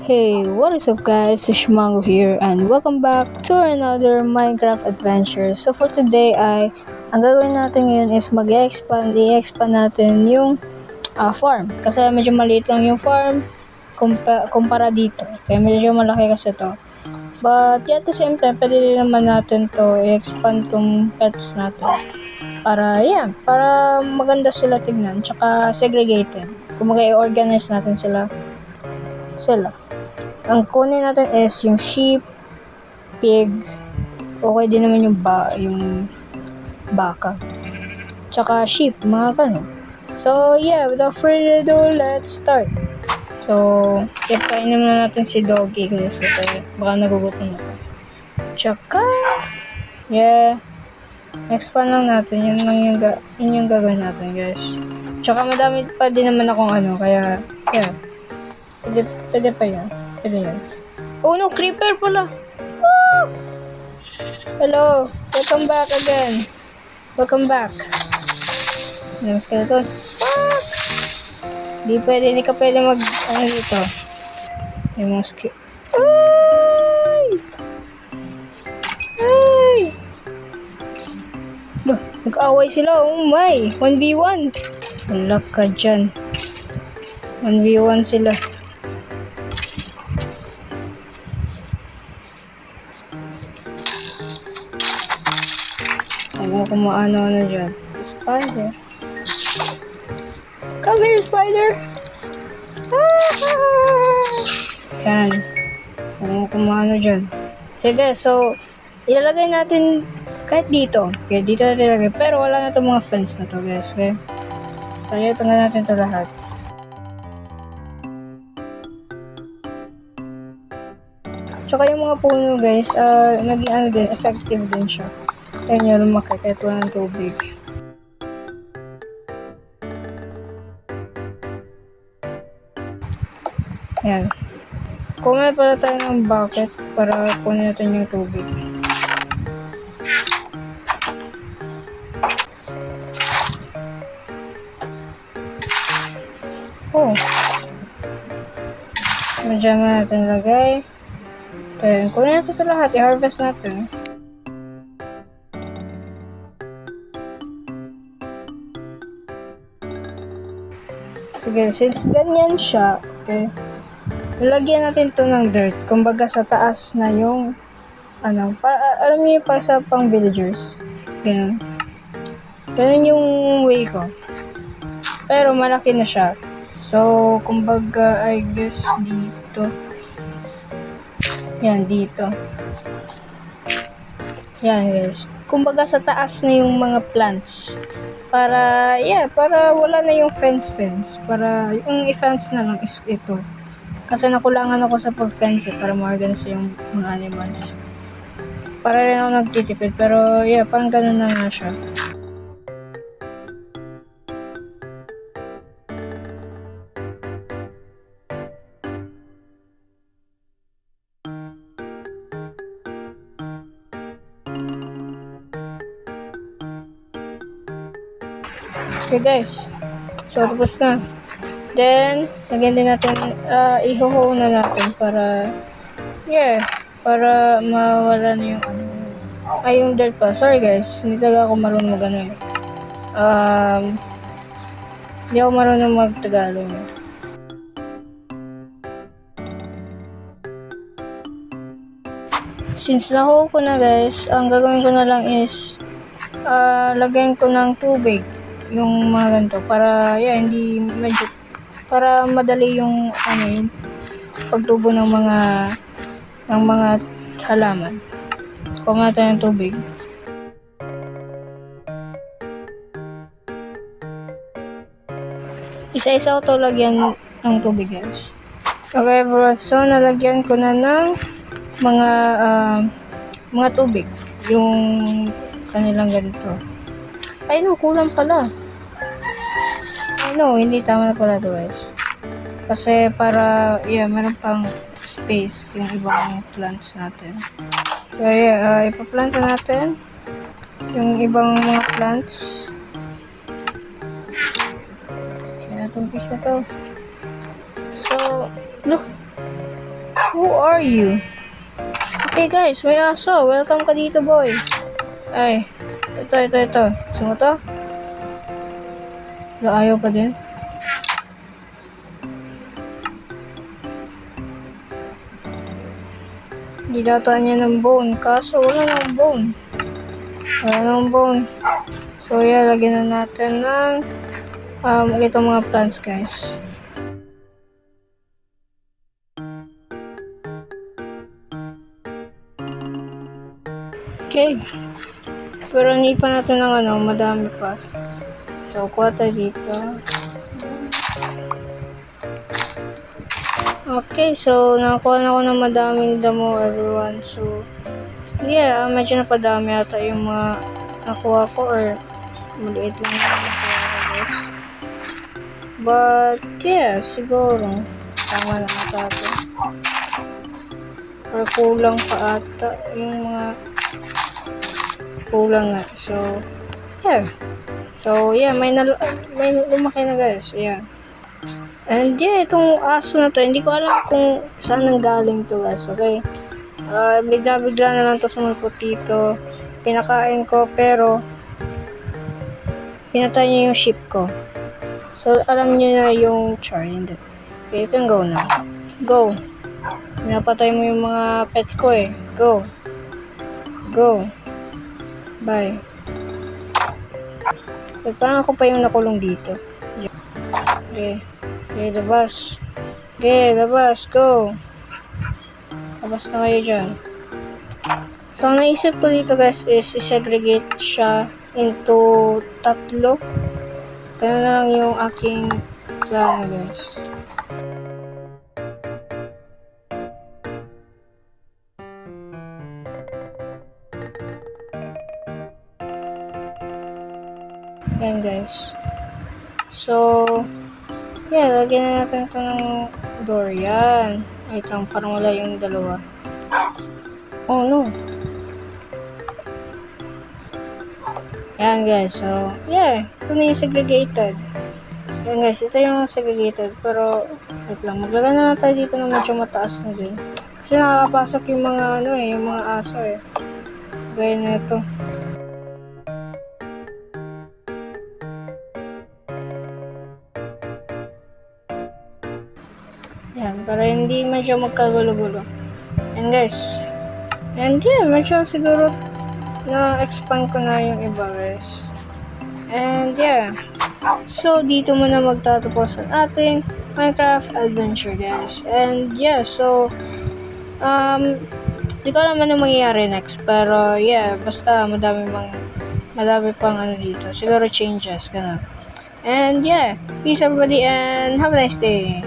Hey, what is up guys? It's Mango here and welcome back to another Minecraft adventure. So for today ang gagawin natin ngayon is i-expand natin yung farm. Kasi medyo maliit lang yung farm kumpara dito. Kaya medyo malaki kasi to. But yet the same time, pwede din naman natin to i-expand tong pets natin. Para maganda sila tignan. Tsaka segregated. Kumaga i-organize natin sila. Ang kunin natin is yung sheep, pig, okay din naman yung baka. Tsaka sheep, mga ganun. So, yeah, without further ado, let's start. So, kainin na natin si Doggy kasi baka nagugutom na. Tsaka, yeah, expand lang natin. Yun yung gagawin natin, guys. Tsaka madami pa din naman akong kaya, yeah, pwede pa yan. Oh no, creeper pala. Woo! Hello, welcome back again. Welcome back. Yung skeleton. Fuck! Hindi ka pwede dito. Yung mga Ay! Loh, nag-away sila. Oh my, 1v1. Wala ka dyan. 1v1 sila. Kung ano dyan. Spider. Come here, spider! Yan. Kung ano dyan. Sige, so, ilalagay natin kahit dito. Okay, dito natin ilagay. Pero wala na itong mga fence na to, guys. Okay? So, ito nga natin ito lahat. Tsaka yung mga puno, guys, naging din, effective din siya. Ayun yung lumaki kahit walang tubig. Ayan. Kumain pala tayo ng bucket para kunin natin yung tubig. Oh. Medyo natin lagay. Ayan. Kunin natin ito lahat. I-harvest natin. Sige, since ganyan siya, okay, nilagyan natin to ng dirt. Kumbaga sa taas na yung, alam niyo para sa pang villagers. Ganun. Ganun yung way ko. Pero malaki na siya. So, kumbaga, I guess dito. Yan, dito. Yan, guys. Kumbaga sa taas na yung mga plants. Para wala na yung fence. Para yung i-fence na lang is ito. Kasi nakulangan ako sa pag-fence para ma-organize yung mga animals. Para rin ako nagtitipid. Pero yeah, parang ganun na nga siya. Okay guys, so tapos na. Then, lagyan din natin, ihuho na natin para mawala na yung dirt pa. Sorry guys, hindi talaga ako marunong hindi ako marunong mag-Tagalog. Since nahuho ko na guys, ang gagawin ko na lang is, lagyan ko ng tubig yung mga ganito para hindi medyo para madali yung yung pagtubo ng mga halaman. Kumain tayo ng tubig. Isa-isa ko to lagyan ng tubig guys. Okay bro, so nalagyan ko na ng mga tubig yung kanilang ganito. Ay no, kulang pala. No, hindi tama na pala to guys. Kasi para, meron pang space yung ibang plants natin. So ipaplant natin yung ibang mga plants. Kaya itong piece na to. So, look. Who are you? Okay guys, may aso. Welcome ka dito, boy. Ay, ito. Gusto mo to? Ayaw pa din. Dilataan niya ng bone, kaso wala ng bone. So yeah, lagyan na natin ng itong mga plants, guys. Okay. Pero need pa natin ng madami pa. So, kuha tayo dito. Okay, so nakakuha na ako ng madaming damo, everyone. So, yeah, medyo napadami ata yung mga nakuha ko, or maliit lang yung nakuha ko, guys. But, yeah, siguro tama na ata ito. Or kulang pa ata yung mga kulang nga. So, yeah. So, yeah, may lumaki na, guys. Yeah. And yeah, itong aso na to, hindi ko alam kung saan nanggaling to, guys. Okay? Bigla-bigla na lang to sumulpot dito. Pinakain ko, pero pinatay niya yung sheep ko. So, alam niyo na yung char, hindi. Okay, you can go na. Go. Pinapatay mo yung mga pets ko eh. Go. Go. Bye. Parang ako pa yung nakulong dito. Okay. Okay, labas. Okay, labas. Go. Labas na kayo dyan. So, ang naisip ko dito, guys, is i-segregate siya into 3. Kaya na lang yung aking plano, guys. Yan, guys. So, yeah, lagyan na natin ito ng door. Yan. Wait lang, parang wala yung dalawa. Oh, no. Yan, guys. So, yeah. Ito na yung segregated. Yan, guys. Ito yung segregated. Pero, wait lang. Maglagay na tayo dito na medyo mataas na din. Kasi nakakapasok yung mga, yung mga aso eh. Gaya na ito. Yan, para hindi medyo magkagulo-gulo. And guys, and yeah, medyo siguro na-expand ko na yung iba, guys. And yeah, so dito muna magtatapos ang ating Minecraft adventure, guys. And yeah, so di ko alam ano mangyayari next, pero yeah, basta madami pang ano dito, siguro changes, ganun. And yeah, peace everybody and have a nice day.